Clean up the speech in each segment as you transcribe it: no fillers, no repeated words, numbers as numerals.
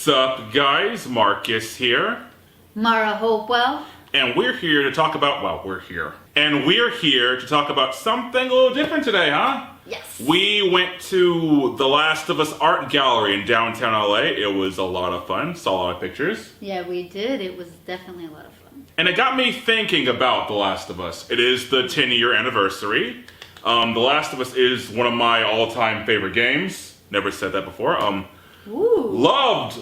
Sup guys, Marcus here. Mara Hopewell. And we're here to talk about, we're here to talk about something a little different today, huh? Yes. We went to the Last of Us art gallery in downtown LA. It was a lot of fun, saw a lot of pictures. Yeah, we did. It was definitely a lot of fun. And it got me thinking about The Last of Us. It is the 10-year anniversary. The Last of Us is one of my all-time favorite games. Never said that before. Ooh. Loved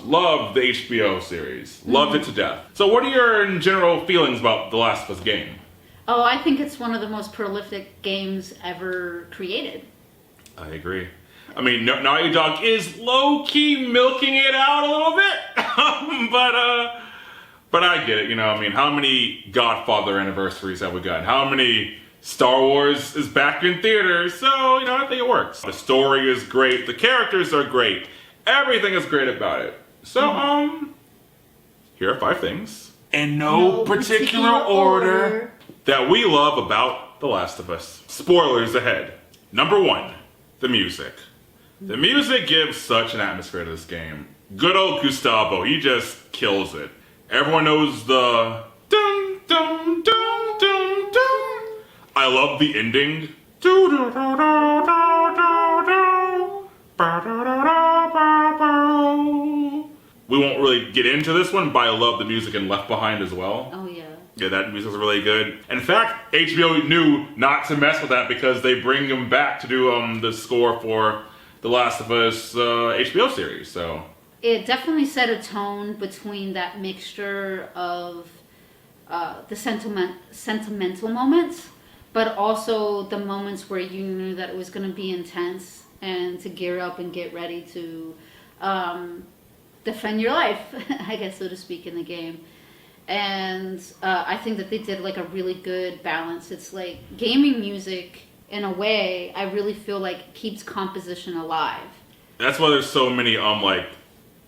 the HBO series. Loved it to death. So what are your general feelings about The Last of Us game? Oh, I think it's one of the most prolific games ever created. I agree. I mean, Naughty Dog is low-key milking it out a little bit. But I get it, you know. I mean, how many Godfather anniversaries have we gotten? How many Star Wars is back in theaters? So, you know, I think it works. The story is great. The characters are great. Everything is great about it. So, here are 5 things, in no particular order, that we love about The Last of Us. Spoilers ahead. Number 1, the music. The music gives such an atmosphere to this game. Good old Gustavo, he just kills it. Everyone knows the dun dun dun dun dun. I love the ending. We won't really get into this one, but I love the music in Left Behind as well. Oh, yeah. Yeah, that music's really good. In fact, HBO knew not to mess with that because they bring them back to do the score for The Last of Us HBO series. So It definitely set a tone between that mixture of the sentimental moments, but also the moments where you knew that it was going to be intense and to gear up and get ready to defend your life, I guess, so to speak, in the game. And I think that they did like a really good balance. It's like gaming music, in a way, I really feel like keeps composition alive. that's why there's so many like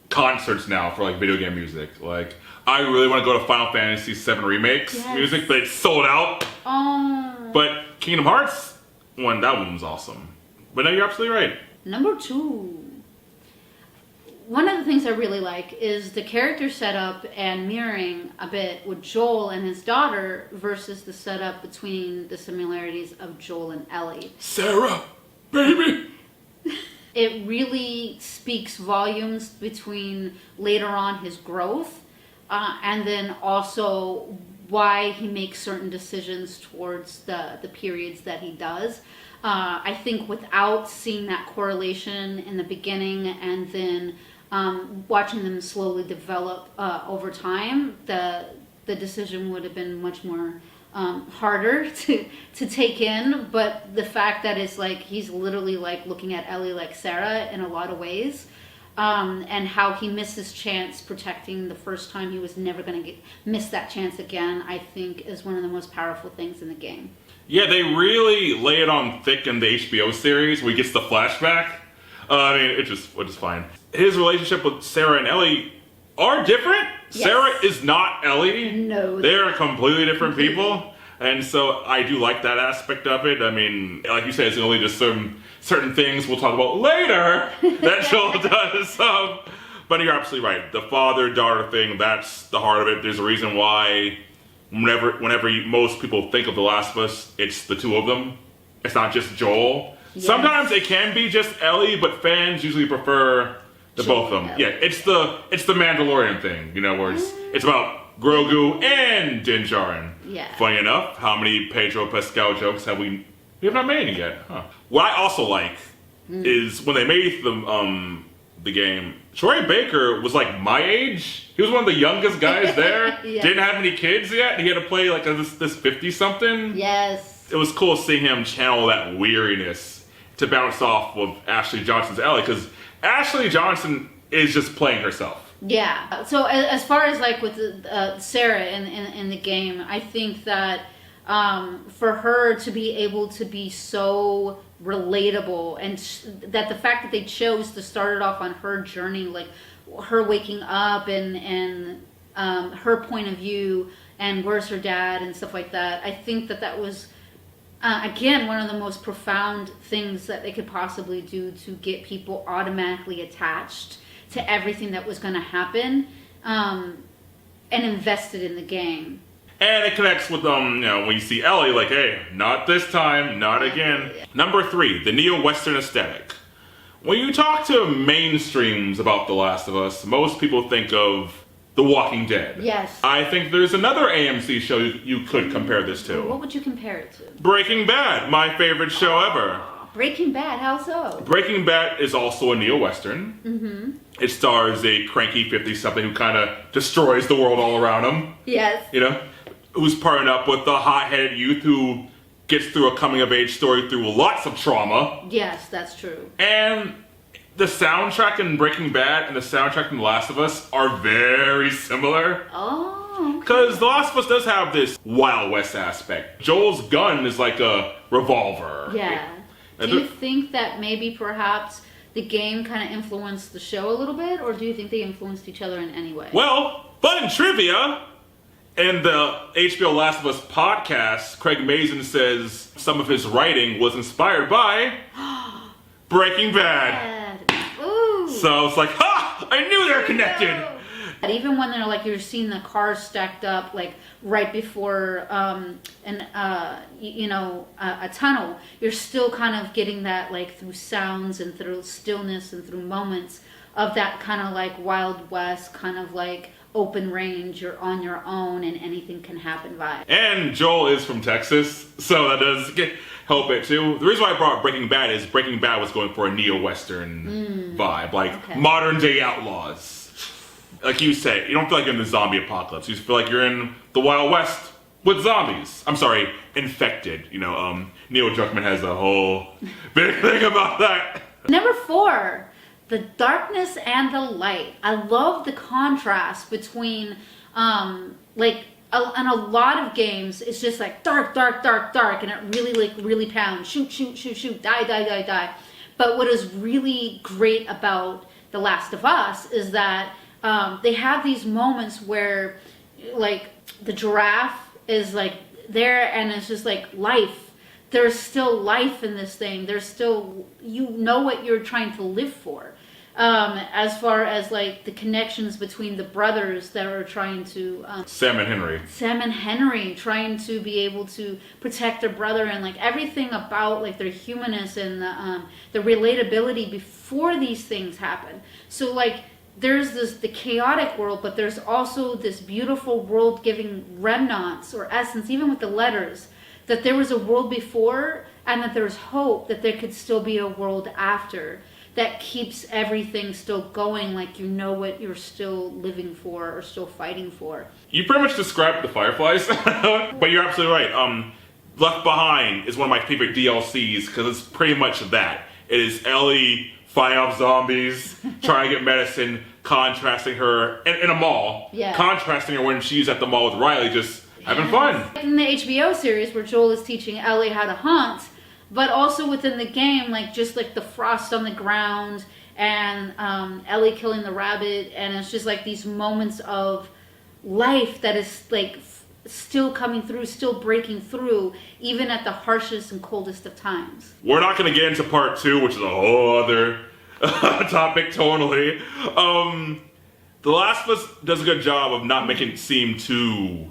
concerts now for like video game music. Like, I really want to go to Final Fantasy VII Remakes music, but it's sold out. Oh. But Kingdom Hearts one, that one was awesome. But no, you're absolutely right. Number 2. One of the things I really like is the character setup and mirroring a bit with Joel and his daughter versus the setup between the similarities of Joel and Ellie. Sarah, baby! It really speaks volumes between later on his growth and then also why he makes certain decisions towards the periods that he does. I think without seeing that correlation in the beginning and then watching them slowly develop over time, the decision would have been much more harder to take in. But the fact that it's like he's literally like looking at Ellie like Sarah in a lot of ways, and how he missed his chance protecting the first time, he was never going to miss that chance again, I think is one of the most powerful things in the game. Yeah, they really lay it on thick in the HBO series where he gets the flashback. I mean, it's just fine. His relationship with Sarah and Ellie are different. Yes. Sarah is not Ellie. No. They're completely different people. And so I do like that aspect of it. I mean, like you said, it's only just certain things we'll talk about later that Joel does. But you're absolutely right. The father-daughter thing, that's the heart of it. There's a reason why whenever most people think of The Last of Us, it's the two of them. It's not just Joel. Yes. Sometimes it can be just Ellie, but fans usually prefer the both of them. Ellie. Yeah, it's the Mandalorian thing, you know, where it's about Grogu and Din Djarin. Yeah. Funny enough, how many Pedro Pascal jokes have we have not made it yet? Huh. What I also like is when they made the game, Troy Baker was like my age. He was one of the youngest guys there. Yeah. Didn't have any kids yet. He had to play like this 50-something. Yes. It was cool seeing him channel that weariness to bounce off of Ashley Johnson's Ellie, because Ashley Johnson is just playing herself. Yeah. So as far as like with Sarah in the game, I think that for her to be able to be so relatable, and that the fact that they chose to start it off on her journey, like her waking up and her point of view and where's her dad and stuff like that, I think that was again one of the most profound things that they could possibly do to get people automatically attached to everything that was going to happen, and invested in the game. And it connects with, when you see Ellie, like, hey, not this time, not again. Number 3, the neo-Western aesthetic. When you talk to mainstreams about The Last of Us, most people think of The Walking Dead. Yes. I think there's another AMC show you could compare this to. What would you compare it to? Breaking Bad, my favorite show ever. Breaking Bad, how so? Breaking Bad is also a neo-Western. Mm-hmm. It stars a cranky 50-something who kind of destroys the world all around him. Yes. Who's partnered up with the hot-headed youth who gets through a coming-of-age story through lots of trauma. Yes, that's true. And the soundtrack in Breaking Bad and the soundtrack in The Last of Us are very similar. Oh, Because The Last of Us does have this Wild West aspect. Joel's gun is like a revolver. Yeah. Do you think that maybe perhaps the game kind of influenced the show a little bit, or do you think they influenced each other in any way? Well, fun trivia. In the HBO Last of Us podcast, Craig Mazin says some of his writing was inspired by Breaking Bad. Ooh. So it's like, ha! I knew they were connected. And even when they're like, you're seeing the cars stacked up like right before a tunnel, you're still kind of getting that like through sounds and through stillness and through moments of that kind of like Wild West, kind of like open range, you're on your own and anything can happen vibe. And Joel is from Texas, so that does help it too. The reason why I brought Breaking Bad is Breaking Bad was going for a neo-Western vibe, like modern day outlaws. Like you said, you don't feel like you're in the zombie apocalypse. You just feel like you're in the Wild West with zombies. I'm sorry, infected. Neil Druckmann has a whole big thing about that. Number 4. The darkness and the light. I love the contrast between, in a lot of games, it's just like dark, dark, dark, dark, and it really pounds. Shoot, shoot, shoot, shoot, die, die, die, die. But what is really great about The Last of Us is that they have these moments where, like, the giraffe is like there, and it's just like life. There's still life in this thing. There's still, what you're trying to live for. As far as like the connections between the brothers that are trying to Sam and Henry trying to be able to protect their brother, and like everything about like their humanness and the relatability before these things happen. So like there's the chaotic world, but there's also this beautiful world giving remnants or essence, even with the letters, that there was a world before and that there's hope that there could still be a world after. That keeps everything still going, like what you're still living for or still fighting for. You pretty much described the Fireflies, but you're absolutely right. Left Behind is one of my favorite DLCs because it's pretty much that. It is Ellie fighting off zombies, trying to get medicine, contrasting her in a mall, contrasting her when she's at the mall with Riley, just having fun. In the HBO series where Joel is teaching Ellie how to hunt, but also within the game, like just like the frost on the ground and Ellie killing the rabbit, and it's just like these moments of life that is like still coming through, still breaking through, even at the harshest and coldest of times. We're not going to get into part 2, which is a whole other topic totally. The Last of Us does a good job of not making it seem too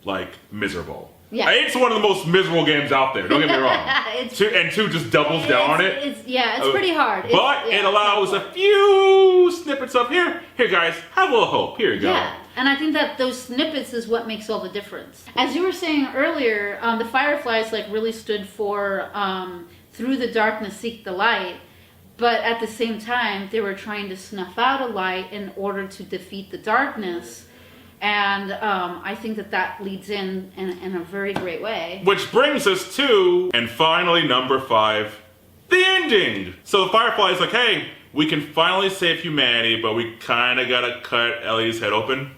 like miserable. Yeah. It's one of the most miserable games out there, don't get me wrong. 2 just doubles down on it. It's pretty hard. But it allows a few snippets of, here guys, have a little hope, here you go. Yeah, and I think that those snippets is what makes all the difference. As you were saying earlier, the Fireflies like really stood for through the darkness seek the light, but at the same time they were trying to snuff out a light in order to defeat the darkness. And I think that leads in a very great way. Which brings us to, and finally, number 5, the ending. So the Firefly's like, hey, we can finally save humanity, but we kind of got to cut Ellie's head open.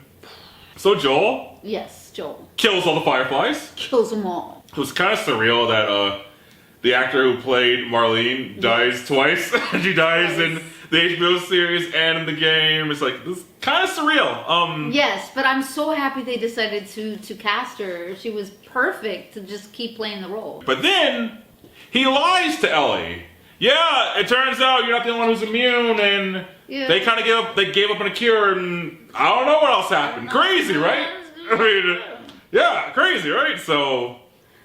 So Joel. Yes, Joel. Kills all the Fireflies. Kills them all. It was kind of surreal that the actor who played Marlene dies twice. She dies in the HBO series and in the game. It's like, this is kind of surreal. Yes, but I'm so happy they decided to cast her. She was perfect to just keep playing the role. But then he lies to Ellie. Yeah, it turns out you're not the only one who's immune, and Yeah. They kind of gave up on a cure, and I don't know what else happened. Crazy, right? I mean, yeah, crazy, right? So,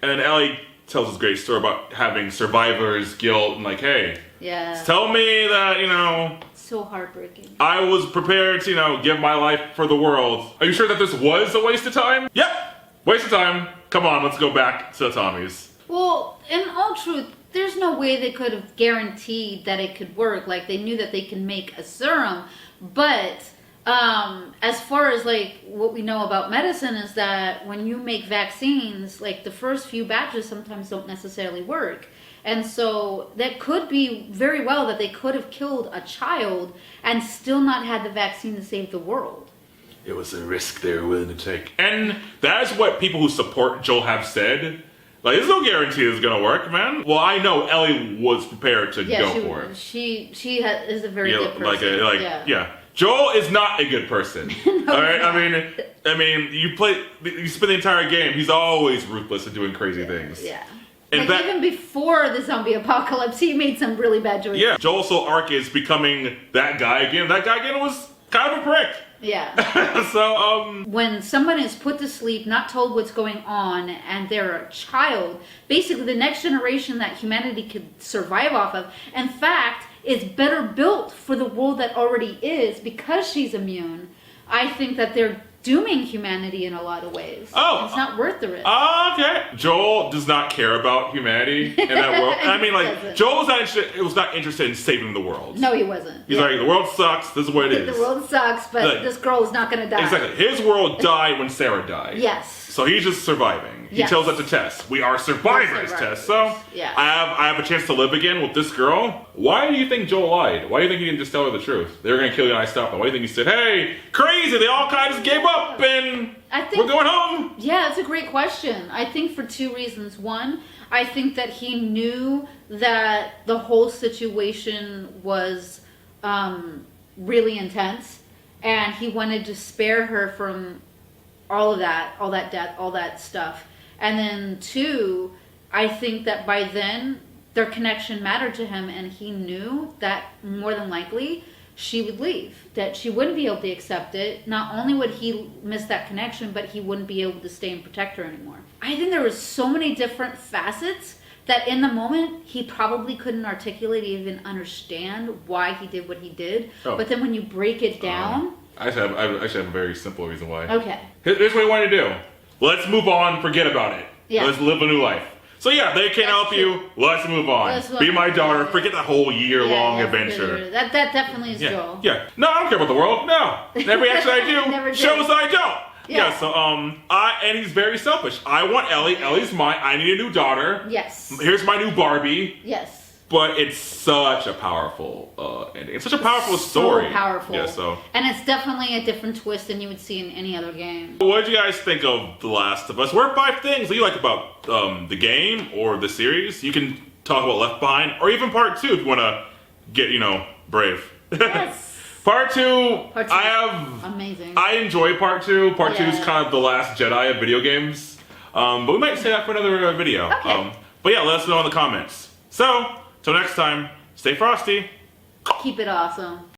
and Ellie tells this great story about having survivor's guilt and like, hey, Yeah. tell me that, you know, So heartbreaking. I was prepared to, you know, give my life for the world. Are you sure that this was a waste of time? Yep, waste of time. Come on, let's go back to the Tommies. Well, in all truth, there's no way they could have guaranteed that it could work. Like, they knew that they can make a serum, but as far as like what we know about medicine is that when you make vaccines, like the first few batches sometimes don't necessarily work. And so that could be very well that they could have killed a child and still not had the vaccine to save the world. It was a risk they were willing to take. And that is what people who support Joel have said. Like, there's no guarantee it's gonna work, man. Well, I know Ellie was prepared to go for it. She is a very good person. Yeah. Joel is not a good person. No, all right, he's I mean, you spend the entire game. He's always ruthless and doing crazy things. Yeah. In Like, even before the zombie apocalypse, he made some really bad choices. Yeah, Joel's whole arc is becoming that guy again. That guy again was kind of a prick. Yeah. So, when someone is put to sleep, not told what's going on, and they're a child, basically the next generation that humanity could survive off of, in fact, is better built for the world that already is because she's immune. I think that they're dooming humanity in a lot of ways. Oh. It's not worth the risk. Okay. Joel does not care about humanity in that world. I mean, like, Doesn't. Joel was not interested in saving the world. No, he wasn't. He's like, the world sucks, this is what it is. The world sucks, but Like, this girl is not going to die. Exactly. His world died when Sarah died. Yes. So he's just surviving. He Yes. tells us to test. We are survivors, Tess. So Yeah. I have a chance to live again with this girl. Why do you think Joel lied? Why do you think he didn't just tell her the truth? They were gonna kill you and I stopped them. Why do you think he said, hey, crazy, they all kind of just gave up and we're going home? Yeah, it's a great question. I think for two reasons. One, I think that he knew that the whole situation was really intense, and he wanted to spare her from all of that, all that death, all that stuff. And then two, I think that by then their connection mattered to him, and he knew that more than likely she would leave, that she wouldn't be able to accept it. Not only would he miss that connection, but he wouldn't be able to stay and protect her anymore. I think there was so many different facets that in the moment he probably couldn't articulate, even understand why he did what he did. Oh. But then when you break it down, I actually have a very simple reason why. okay. Here's what I want to do. Let's move on, forget about it. Yeah. Let's live a new life. So yeah, they can't help you. Let's move on. Be my daughter. Forget that whole year-long adventure. That definitely is Yeah, Joel. yeah. No, I don't care about the world. No. Every action I do Never did. shows I don't. Yeah. Yeah, so and he's very selfish. I want Ellie. Ellie's mine. I need a new daughter. Yes. Here's my new Barbie. Yes. But it's such a powerful ending. It's such a powerful story. So powerful. Yeah, so. And it's definitely a different twist than you would see in any other game. What did you guys think of The Last of Us? What are 5 things that you like about the game or the series? You can talk about Left Behind or even Part 2 if you want to get, brave. Yes. Part 2, Part 2. Amazing. I enjoy Part 2. Part 2 is Yeah. kind of the last Jedi of video games. But we might say that for another video. Okay. But yeah, let us know in the comments. So, till next time, stay frosty. Keep it awesome.